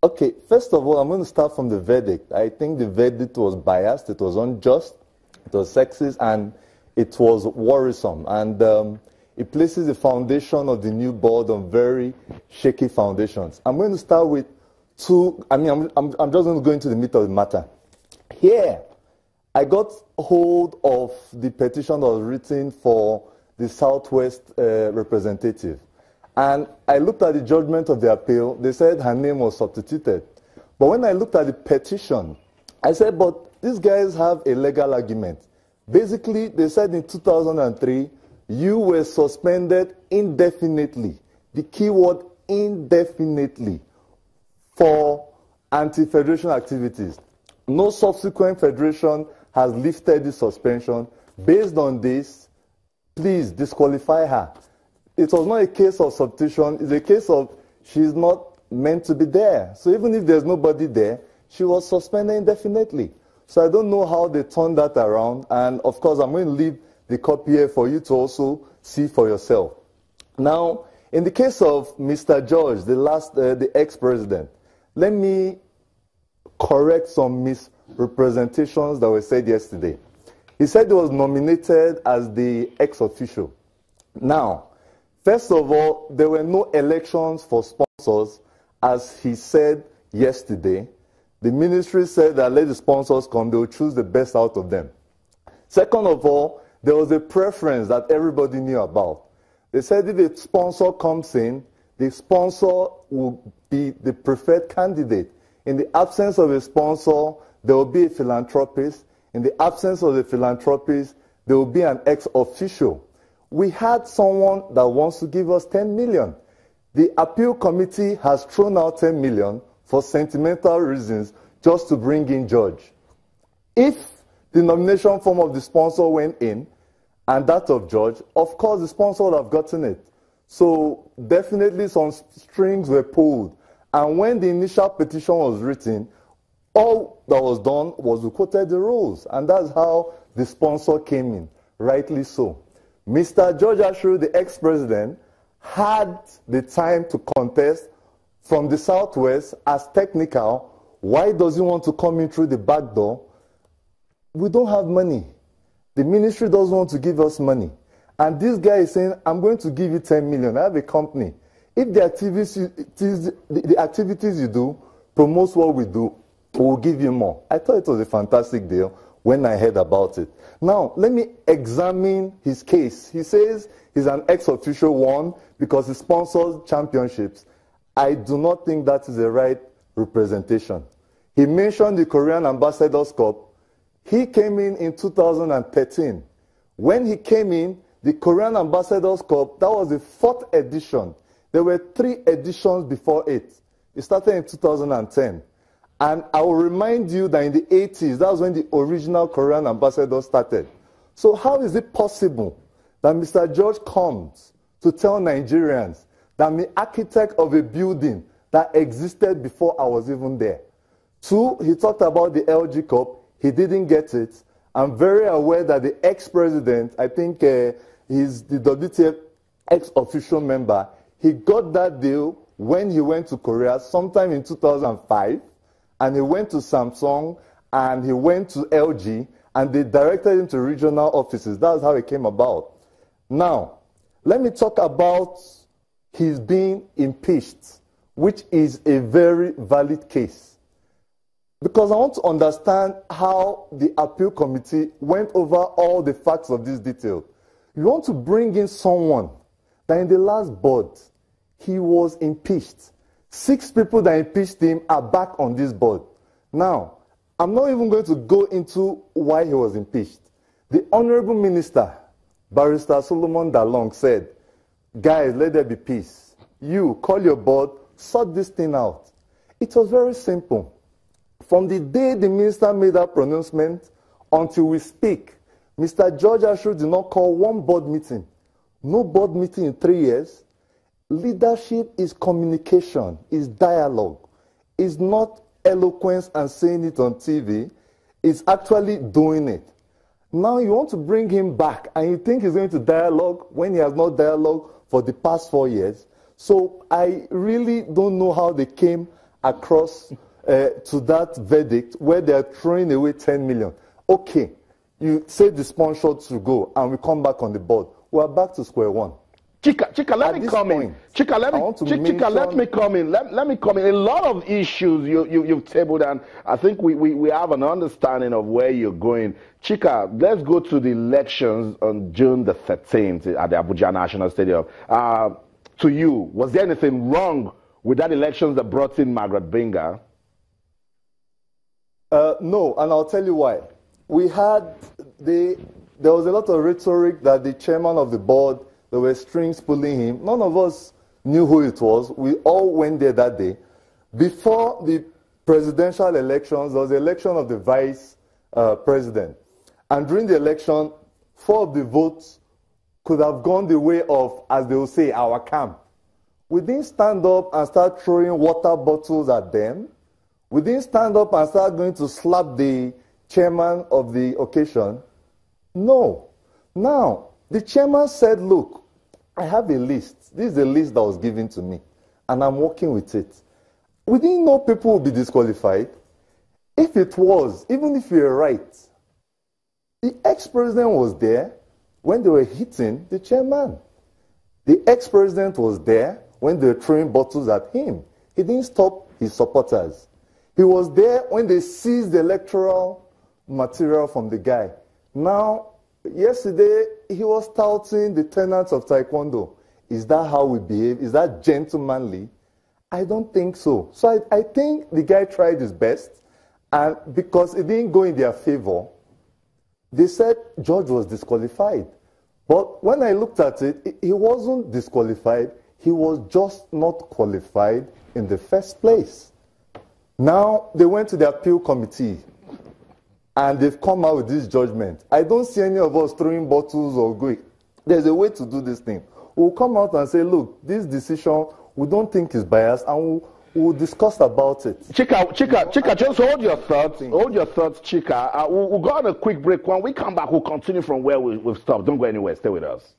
Okay, first of all, I'm going to start from the verdict. I think the verdict was biased, it was unjust, it was sexist, and it was worrisome. And it places the foundation of the new board on very shaky foundations. I'm going to start with two, I'm just going to go into the meat of the matter. Here, I got hold of the petition that was written for the Southwest representative. And I looked at the judgment of the appeal. They said her name was substituted. But when I looked at the petition, I said, but these guys have a legal argument. Basically, they said in 2003, you were suspended indefinitely. The key word, indefinitely, for anti-federation activities. No subsequent federation has lifted the suspension. Based on this, please disqualify her. It was not a case of substitution. It's a case of she's not meant to be there. So even if there's nobody there, she was suspended indefinitely. So I don't know how they turned that around. And of course, I'm going to leave the copy here for you to also see for yourself. Now, in the case of Mr. George, the ex-president, let me correct some misrepresentations that were said yesterday. He said he was nominated as the ex-official. Now, first of all, there were no elections for sponsors, as he said yesterday. The ministry said that let the sponsors come, they will choose the best out of them. Second of all, there was a preference that everybody knew about. They said if a sponsor comes in, the sponsor will be the preferred candidate. In the absence of a sponsor, there will be a philanthropist. In the absence of the philanthropist, there will be an ex-official. We had someone that wants to give us 10 million. The appeal committee has thrown out 10 million for sentimental reasons just to bring in George. If the nomination form of the sponsor went in and that of George, of course the sponsor would have gotten it. So definitely some strings were pulled. And when the initial petition was written, all that was done was we quoted the rules. And that's how the sponsor came in, rightly so. Mr. George Asheru, the ex-president, had the time to contest from the Southwest as technical. Why does he want to come in through the back door? We don't have money. The ministry doesn't want to give us money. And this guy is saying, I'm going to give you 10 million. I have a company. If the activities you do promotes what we do, we'll give you more. I thought it was a fantastic deal when I heard about it. Now, let me examine his case. He says he's an ex-official one because he sponsors championships. I do not think that is the right representation. He mentioned the Korean Ambassadors Cup. He came in 2013. When he came in, the Korean Ambassadors Cup, that was the 4th edition. There were 3 editions before it. It started in 2010. And I will remind you that in the 80s, that was when the original Korean ambassador started. So how is it possible that Mr. George comes to tell Nigerians that I'm the architect of a building that existed before I was even there? 2, he talked about the LG Cup. He didn't get it. I'm very aware that the ex-president, I think he's the WTF ex-official member, he got that deal when he went to Korea sometime in 2005. And he went to Samsung, and he went to LG, and they directed him to regional offices. That's how it came about. Now, let me talk about his being impeached, which is a very valid case. Because I want to understand how the appeal committee went over all the facts of this detail. You want to bring in someone that in the last board, he was impeached. 6 people that impeached him are back on this board. Now, I'm not even going to go into why he was impeached. The Honorable Minister, Barrister Solomon Dalong, said, guys, let there be peace. You, call your board, sort this thing out. It was very simple. From the day the minister made that pronouncement until we speak, Mr. George Asheru did not call one board meeting. No board meeting in 3 years. Leadership is communication, is dialogue. It's not eloquence and saying it on TV. It's actually doing it. Now you want to bring him back and you think he's going to dialogue when he has not dialogue for the past 4 years. So I really don't know how they came across to that verdict where they are throwing away 10 million. Okay, you say the sponsor to go, and we come back on the board. We are back to square one. Chika, let me come in. Chika, let me come in. Let me come in. A lot of issues you've tabled, and I think we have an understanding of where you're going. Chika, let's go to the elections on June the 13th at the Abuja National Stadium. To you, was there anything wrong with that elections that brought in Margaret Binga? No, and I'll tell you why. There was a lot of rhetoric that the chairman of the board, there were strings pulling him. None of us knew who it was. We all went there that day. Before the presidential elections, there was the election of the vice president. And during the election, 4 of the votes could have gone the way of, as they will say, our camp. We didn't stand up and start throwing water bottles at them. We didn't stand up and start going to slap the chairman of the occasion. No. Now, the chairman said, look, I have a list. This is a list that was given to me, and I'm working with it. We didn't know people would be disqualified. If it was, even if you're right, the ex-president was there when they were hitting the chairman. The ex-president was there when they were throwing bottles at him. He didn't stop his supporters. He was there when they seized the electoral material from the guy. Now, yesterday, he was touting the tenets of Taekwondo. Is that how we behave? Is that gentlemanly? I don't think so. So I think the guy tried his best, and because it didn't go in their favor, they said George was disqualified. But when I looked at it, he wasn't disqualified. He was just not qualified in the first place. Now, they went to the appeal committee, and they've come out with this judgment. I don't see any of us throwing bottles or going. There's a way to do this thing. We'll come out and say, look, this decision, we don't think is biased, and we'll discuss about it. Chika, just hold your thoughts. Hold your thoughts, Chika. We'll go on a quick break. When we come back, we'll continue from where we've stopped. Don't go anywhere. Stay with us.